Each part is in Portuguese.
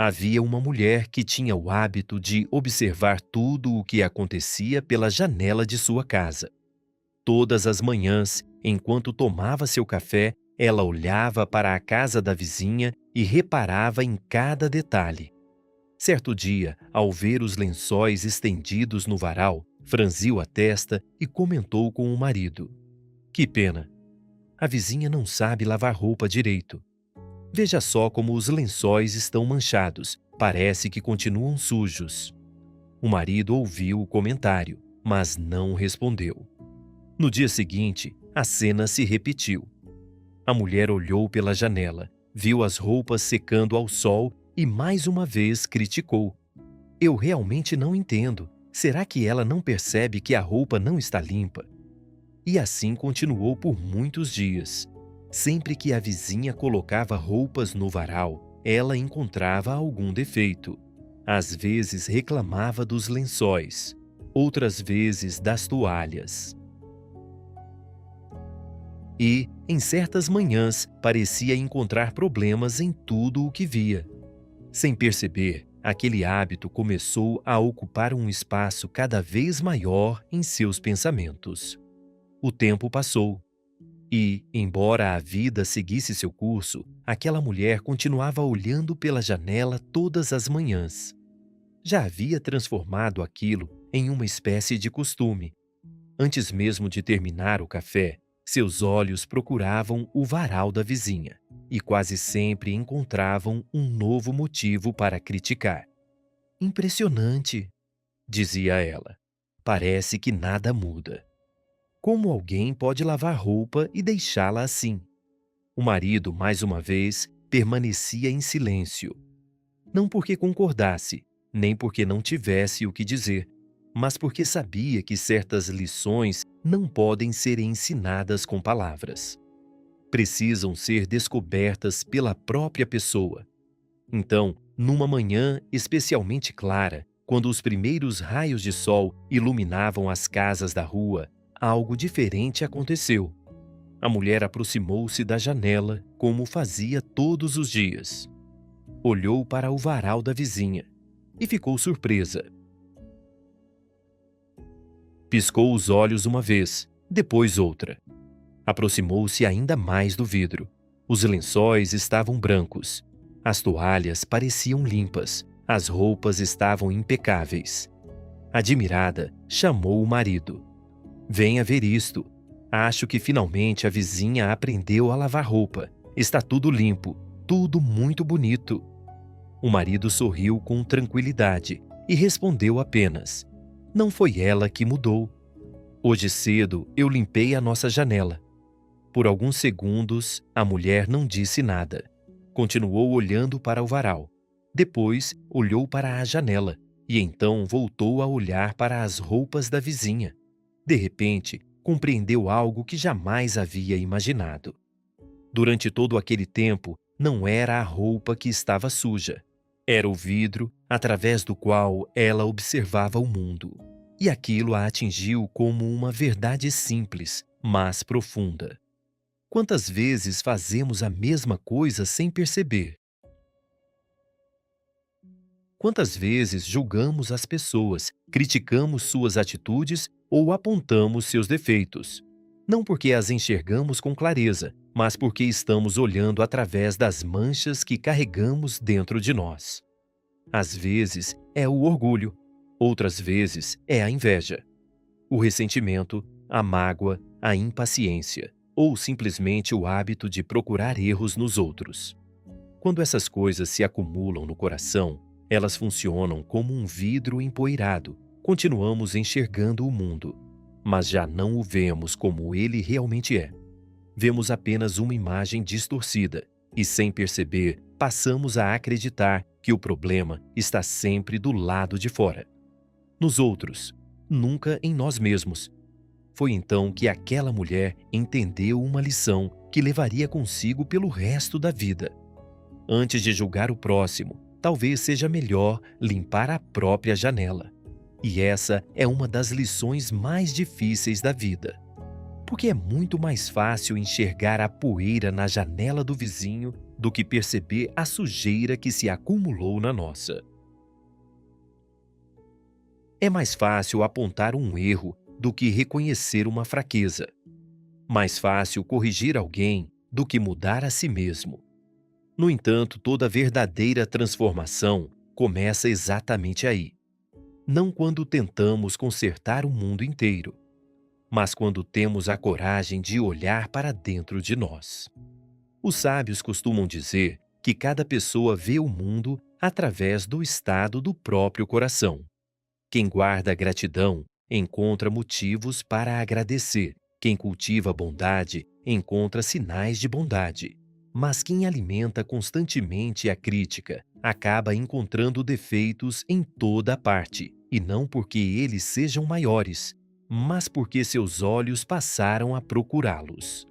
Havia uma mulher que tinha o hábito de observar tudo o que acontecia pela janela de sua casa. Todas as manhãs, enquanto tomava seu café, ela olhava para a casa da vizinha e reparava em cada detalhe. Certo dia, ao ver os lençóis estendidos no varal, franziu a testa e comentou com o marido: "Que pena! A vizinha não sabe lavar roupa direito. Veja só como os lençóis estão manchados. Parece que continuam sujos." O marido ouviu o comentário, mas não respondeu. No dia seguinte, a cena se repetiu. A mulher olhou pela janela, viu as roupas secando ao sol e mais uma vez criticou. "Eu realmente não entendo. Será que ela não percebe que a roupa não está limpa?" E assim continuou por muitos dias. Sempre que a vizinha colocava roupas no varal, ela encontrava algum defeito. Às vezes reclamava dos lençóis, outras vezes das toalhas. E, em certas manhãs, parecia encontrar problemas em tudo o que via. Sem perceber, aquele hábito começou a ocupar um espaço cada vez maior em seus pensamentos. O tempo passou. E, embora a vida seguisse seu curso, aquela mulher continuava olhando pela janela todas as manhãs. Já havia transformado aquilo em uma espécie de costume. Antes mesmo de terminar o café, seus olhos procuravam o varal da vizinha e quase sempre encontravam um novo motivo para criticar. "Impressionante", dizia ela. "Parece que nada muda. Como alguém pode lavar roupa e deixá-la assim?" O marido, mais uma vez, permanecia em silêncio. Não porque concordasse, nem porque não tivesse o que dizer, mas porque sabia que certas lições não podem ser ensinadas com palavras. Precisam ser descobertas pela própria pessoa. Então, numa manhã especialmente clara, quando os primeiros raios de sol iluminavam as casas da rua, algo diferente aconteceu. A mulher aproximou-se da janela, como fazia todos os dias. Olhou para o varal da vizinha e ficou surpresa. Piscou os olhos uma vez, depois outra. Aproximou-se ainda mais do vidro. Os lençóis estavam brancos. As toalhas pareciam limpas. As roupas estavam impecáveis. Admirada, chamou o marido. "Venha ver isto. Acho que finalmente a vizinha aprendeu a lavar roupa. Está tudo limpo, tudo muito bonito." O marido sorriu com tranquilidade e respondeu apenas: "Não foi ela que mudou. Hoje cedo eu limpei a nossa janela." Por alguns segundos, a mulher não disse nada. Continuou olhando para o varal. Depois, olhou para a janela e então voltou a olhar para as roupas da vizinha. De repente, compreendeu algo que jamais havia imaginado. Durante todo aquele tempo, não era a roupa que estava suja. Era o vidro através do qual ela observava o mundo. E aquilo a atingiu como uma verdade simples, mas profunda. Quantas vezes fazemos a mesma coisa sem perceber? Quantas vezes julgamos as pessoas, criticamos suas atitudes ou apontamos seus defeitos? Não porque as enxergamos com clareza, mas porque estamos olhando através das manchas que carregamos dentro de nós. Às vezes é o orgulho, outras vezes é a inveja, o ressentimento, a mágoa, a impaciência, ou simplesmente o hábito de procurar erros nos outros. Quando essas coisas se acumulam no coração, elas funcionam como um vidro empoeirado. Continuamos enxergando o mundo, mas já não o vemos como ele realmente é. Vemos apenas uma imagem distorcida e, sem perceber, passamos a acreditar que o problema está sempre do lado de fora, nos outros, nunca em nós mesmos. Foi então que aquela mulher entendeu uma lição que levaria consigo pelo resto da vida. Antes de julgar o próximo, talvez seja melhor limpar a própria janela. E essa é uma das lições mais difíceis da vida. Porque é muito mais fácil enxergar a poeira na janela do vizinho do que perceber a sujeira que se acumulou na nossa. É mais fácil apontar um erro do que reconhecer uma fraqueza. Mais fácil corrigir alguém do que mudar a si mesmo. No entanto, toda verdadeira transformação começa exatamente aí. Não quando tentamos consertar o mundo inteiro, mas quando temos a coragem de olhar para dentro de nós. Os sábios costumam dizer que cada pessoa vê o mundo através do estado do próprio coração. Quem guarda gratidão encontra motivos para agradecer. Quem cultiva bondade encontra sinais de bondade. Mas quem alimenta constantemente a crítica acaba encontrando defeitos em toda parte, e não porque eles sejam maiores, mas porque seus olhos passaram a procurá-los.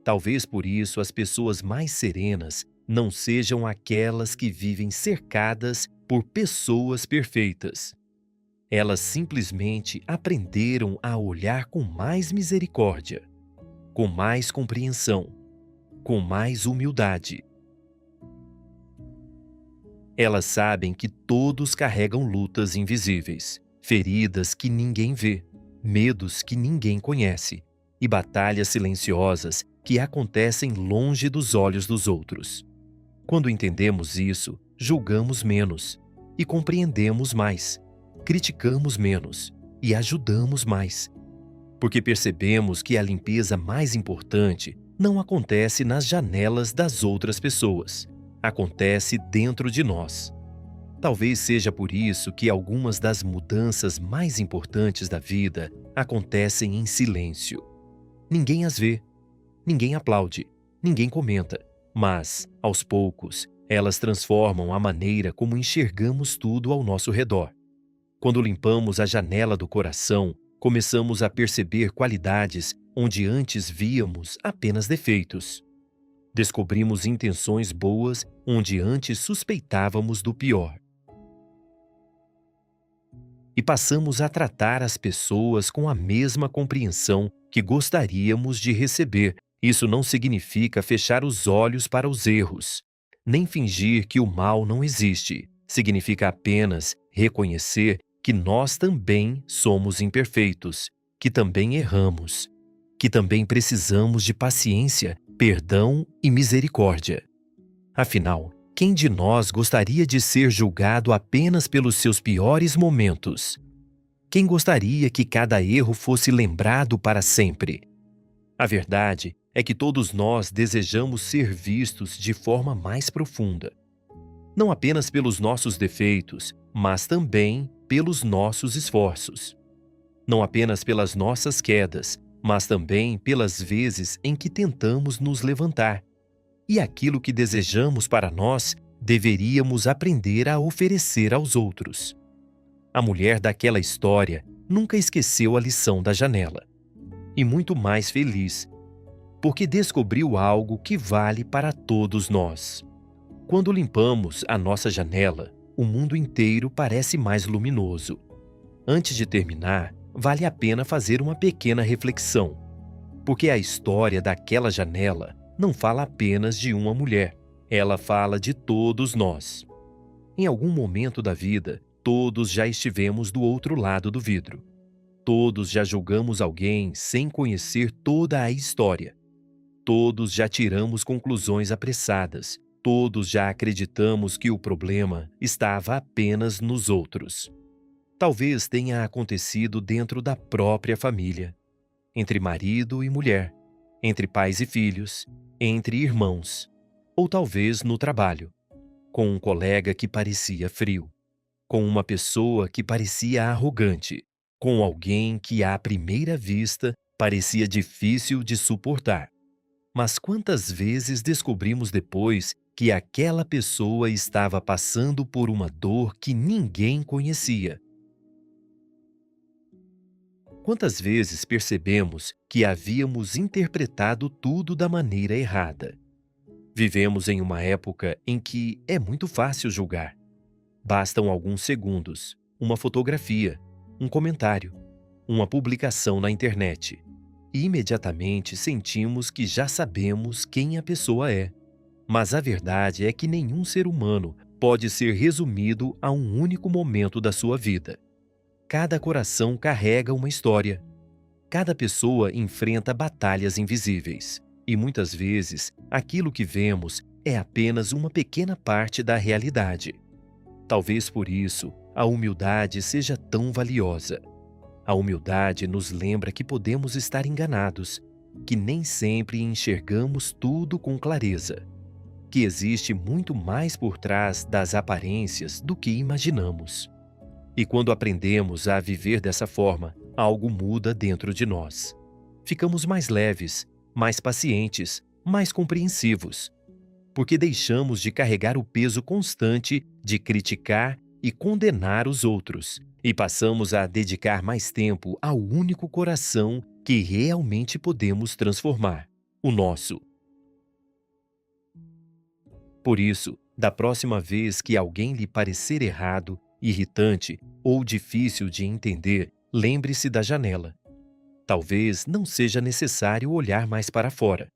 Talvez por isso as pessoas mais serenas não sejam aquelas que vivem cercadas por pessoas perfeitas. Elas simplesmente aprenderam a olhar com mais misericórdia, com mais compreensão, com mais humildade. Elas sabem que todos carregam lutas invisíveis, feridas que ninguém vê, medos que ninguém conhece e batalhas silenciosas que acontecem longe dos olhos dos outros. Quando entendemos isso, julgamos menos e compreendemos mais, criticamos menos e ajudamos mais, porque percebemos que a limpeza mais importante não acontece nas janelas das outras pessoas, acontece dentro de nós. Talvez seja por isso que algumas das mudanças mais importantes da vida acontecem em silêncio. Ninguém as vê, ninguém aplaude, ninguém comenta, mas, aos poucos, elas transformam a maneira como enxergamos tudo ao nosso redor. Quando limpamos a janela do coração, começamos a perceber qualidades onde antes víamos apenas defeitos. Descobrimos intenções boas onde antes suspeitávamos do pior. E passamos a tratar as pessoas com a mesma compreensão que gostaríamos de receber. Isso não significa fechar os olhos para os erros, nem fingir que o mal não existe. Significa apenas reconhecer que nós também somos imperfeitos, que também erramos, que também precisamos de paciência, perdão e misericórdia. Afinal, quem de nós gostaria de ser julgado apenas pelos seus piores momentos? Quem gostaria que cada erro fosse lembrado para sempre? A verdade é que todos nós desejamos ser vistos de forma mais profunda. Não apenas pelos nossos defeitos, mas também pelos nossos esforços. Não apenas pelas nossas quedas, mas também pelas vezes em que tentamos nos levantar. E aquilo que desejamos para nós, deveríamos aprender a oferecer aos outros. A mulher daquela história nunca esqueceu a lição da janela. E muito mais feliz, porque descobriu algo que vale para todos nós. Quando limpamos a nossa janela, o mundo inteiro parece mais luminoso. Antes de terminar, vale a pena fazer uma pequena reflexão, porque a história daquela janela não fala apenas de uma mulher, ela fala de todos nós. Em algum momento da vida, todos já estivemos do outro lado do vidro. Todos já julgamos alguém sem conhecer toda a história. Todos já tiramos conclusões apressadas. Todos já acreditamos que o problema estava apenas nos outros. Talvez tenha acontecido dentro da própria família, entre marido e mulher, entre pais e filhos, entre irmãos, ou talvez no trabalho, com um colega que parecia frio, com uma pessoa que parecia arrogante, com alguém que à primeira vista parecia difícil de suportar. Mas quantas vezes descobrimos depois que aquela pessoa estava passando por uma dor que ninguém conhecia? Quantas vezes percebemos que havíamos interpretado tudo da maneira errada? Vivemos em uma época em que é muito fácil julgar. Bastam alguns segundos, uma fotografia, um comentário, uma publicação na internet, e imediatamente sentimos que já sabemos quem a pessoa é. Mas a verdade é que nenhum ser humano pode ser resumido a um único momento da sua vida. Cada coração carrega uma história. Cada pessoa enfrenta batalhas invisíveis. E muitas vezes, aquilo que vemos é apenas uma pequena parte da realidade. Talvez por isso, a humildade seja tão valiosa. A humildade nos lembra que podemos estar enganados, que nem sempre enxergamos tudo com clareza, que existe muito mais por trás das aparências do que imaginamos. E quando aprendemos a viver dessa forma, algo muda dentro de nós. Ficamos mais leves, mais pacientes, mais compreensivos, porque deixamos de carregar o peso constante de criticar e condenar os outros, e passamos a dedicar mais tempo ao único coração que realmente podemos transformar, o nosso. Por isso, da próxima vez que alguém lhe parecer errado, irritante ou difícil de entender, lembre-se da janela. Talvez não seja necessário olhar mais para fora.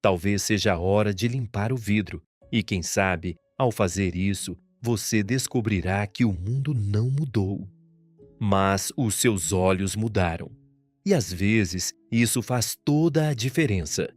Talvez seja a hora de limpar o vidro, e quem sabe, ao fazer isso, você descobrirá que o mundo não mudou, mas os seus olhos mudaram. E às vezes, isso faz toda a diferença.